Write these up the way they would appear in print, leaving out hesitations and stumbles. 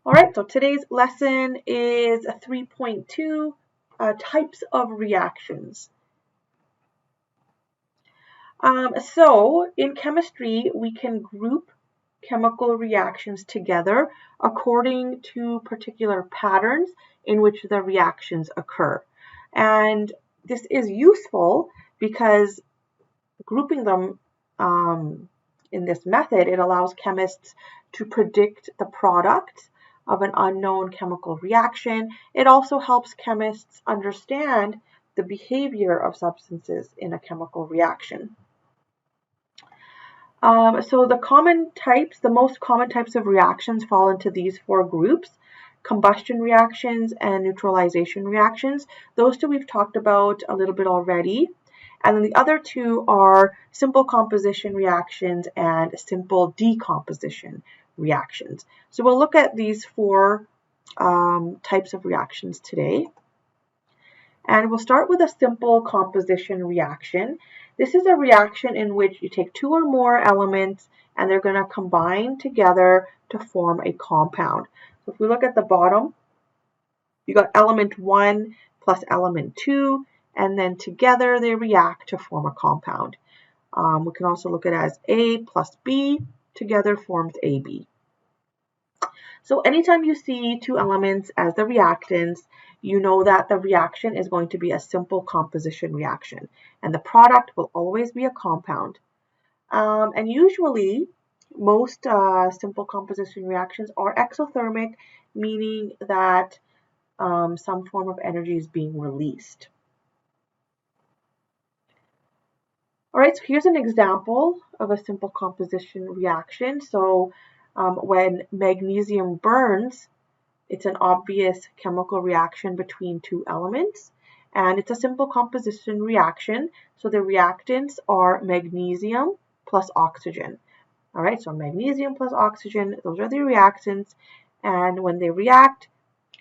All right, so today's lesson is 3.2, types of reactions. So in chemistry, we can group chemical reactions together according to particular patterns in which the reactions occur. And this is useful because grouping them in this method, it allows chemists to predict the product of an unknown chemical reaction. It also helps chemists understand the behavior of substances in a chemical reaction. So the most common types of reactions fall into these four groups: combustion reactions and neutralization reactions. Those two we've talked about a little bit already. And then the other two are simple composition reactions and simple decomposition reactions. So we'll look at these four types of reactions today. And we'll start with a simple composition reaction. This is a reaction in which you take two or more elements and they're going to combine together to form a compound. So if we look at the bottom, you got element 1 plus element 2, and then together they react to form a compound. We can also look at it as A plus B together forms AB. So anytime you see two elements as the reactants, you know that the reaction is going to be a simple composition reaction, and the product will always be a compound. And usually, most simple composition reactions are exothermic, meaning that some form of energy is being released. All right, so here's an example of a simple composition reaction. So when magnesium burns, it's an obvious chemical reaction between two elements, and it's a simple composition reaction. So the reactants are magnesium plus oxygen. All right, so magnesium plus oxygen, those are the reactants. And when they react,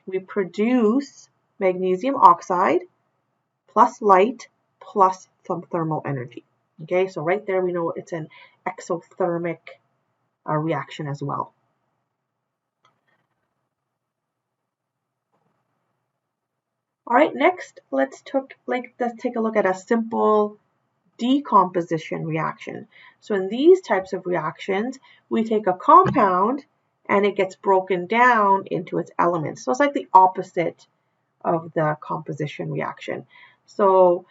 we produce magnesium oxide plus light plus some thermal energy. Okay, so right there we know it's an exothermic reaction as well. All right, next let's take a look at a simple decomposition reaction. So in these types of reactions, we take a compound and it gets broken down into its elements. So it's like the opposite of the composition reaction. So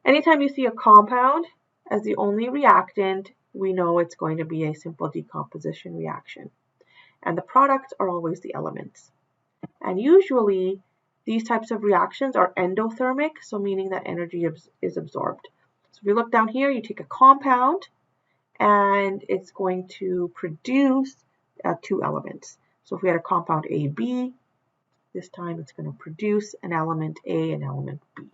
anytime you see a compound as the only reactant, we know it's going to be a simple decomposition reaction. And the products are always the elements. And usually these types of reactions are endothermic, so meaning that energy is absorbed. So if you look down here, you take a compound and it's going to produce two elements. So if we had a compound AB, this time it's going to produce an element A and element B.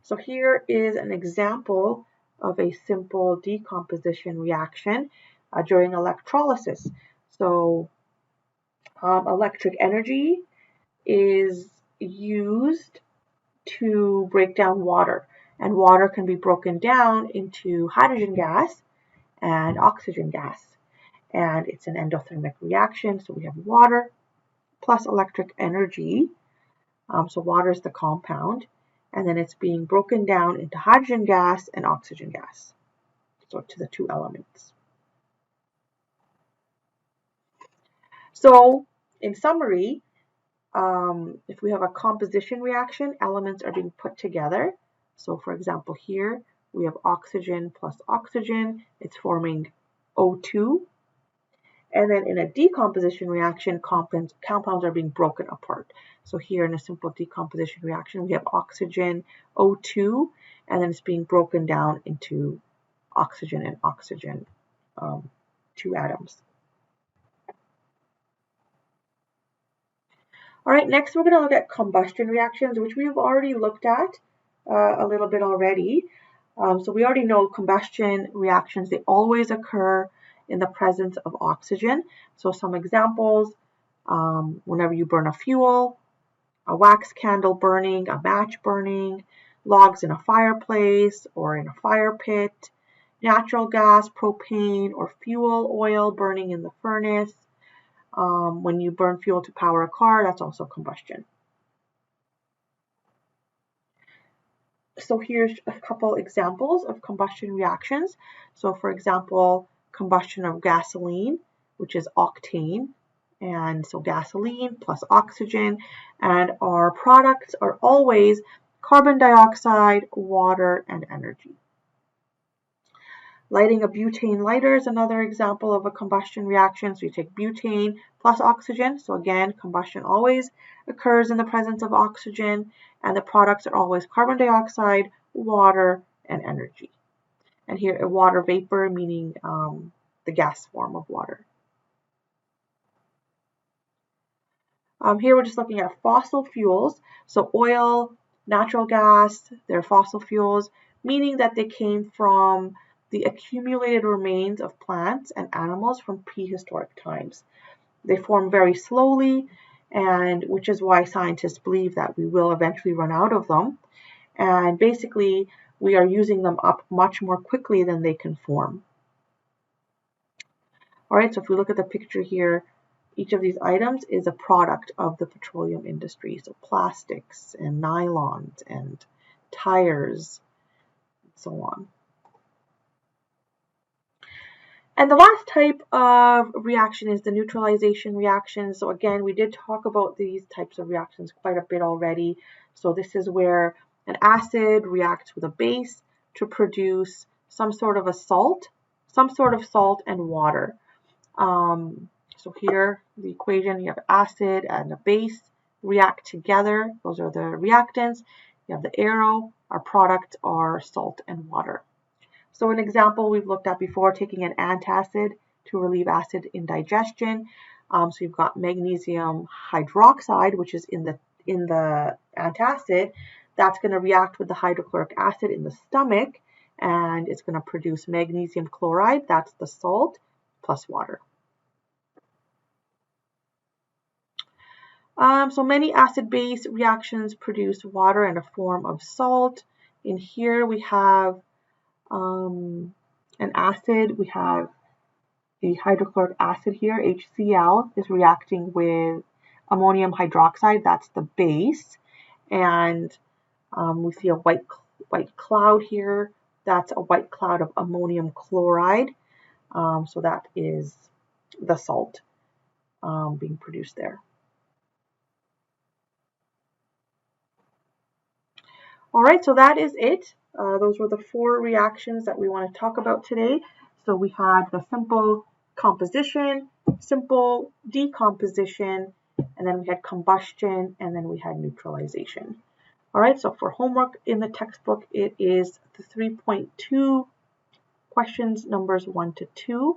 So here is an example of a simple decomposition reaction during electrolysis. So electric energy is used to break down water, and water can be broken down into hydrogen gas and oxygen gas, and it's an endothermic reaction. So we have water plus electric energy. So water is the compound, and then it's being broken down into hydrogen gas and oxygen gas, so to the two elements. So in summary, if we have a composition reaction, elements are being put together. So for example, here we have oxygen plus oxygen, it's forming O2. And then in a decomposition reaction, compounds are being broken apart. So here in a simple decomposition reaction, we have oxygen, O2, and then it's being broken down into oxygen and oxygen, two atoms. All right, next we're going to look at combustion reactions, which we've already looked at a little bit already. So we already know combustion reactions, they always occur in the presence of oxygen. So some examples, whenever you burn a fuel, a wax candle burning, a match burning, logs in a fireplace or in a fire pit, natural gas, propane, or fuel oil burning in the furnace. When you burn fuel to power a car, that's also combustion. So here's a couple examples of combustion reactions. So for example, combustion of gasoline, which is octane. And so gasoline plus oxygen, and our products are always carbon dioxide, water, and energy. Lighting a butane lighter is another example of a combustion reaction. So you take butane plus oxygen. So again, combustion always occurs in the presence of oxygen, and the products are always carbon dioxide, water, and energy. And here a water vapor, meaning the gas form of water. Here we're just looking at fossil fuels. So oil, natural gas, they're fossil fuels, meaning that they came from the accumulated remains of plants and animals from prehistoric times. They form very slowly, and which is why scientists believe that we will eventually run out of them. And basically, we are using them up much more quickly than they can form. All right, so if we look at the picture here, each of these items is a product of the petroleum industry. So plastics and nylons and tires and so on. And the last type of reaction is the neutralization reaction. So again, we did talk about these types of reactions quite a bit already. So this is where an acid reacts with a base to produce some sort of salt and water. So here, the equation, you have acid and a base react together. Those are the reactants. You have the arrow. Our products are salt and water. So an example we've looked at before, taking an antacid to relieve acid indigestion. So you've got magnesium hydroxide, which is in the antacid. That's going to react with the hydrochloric acid in the stomach, and it's going to produce magnesium chloride. That's the salt plus water. So many acid-base reactions produce water and a form of salt. In here we have an acid. We have the hydrochloric acid here, HCl, is reacting with ammonium hydroxide. That's the base. And we see a white cloud here. That's a white cloud of ammonium chloride. So that is the salt being produced there. All right, so that is it. Those were the 4 reactions that we want to talk about today. So we had the simple composition, simple decomposition, and then we had combustion, and then we had neutralization. All right, so for homework in the textbook, it is the 3.2 questions numbers 1 to 2.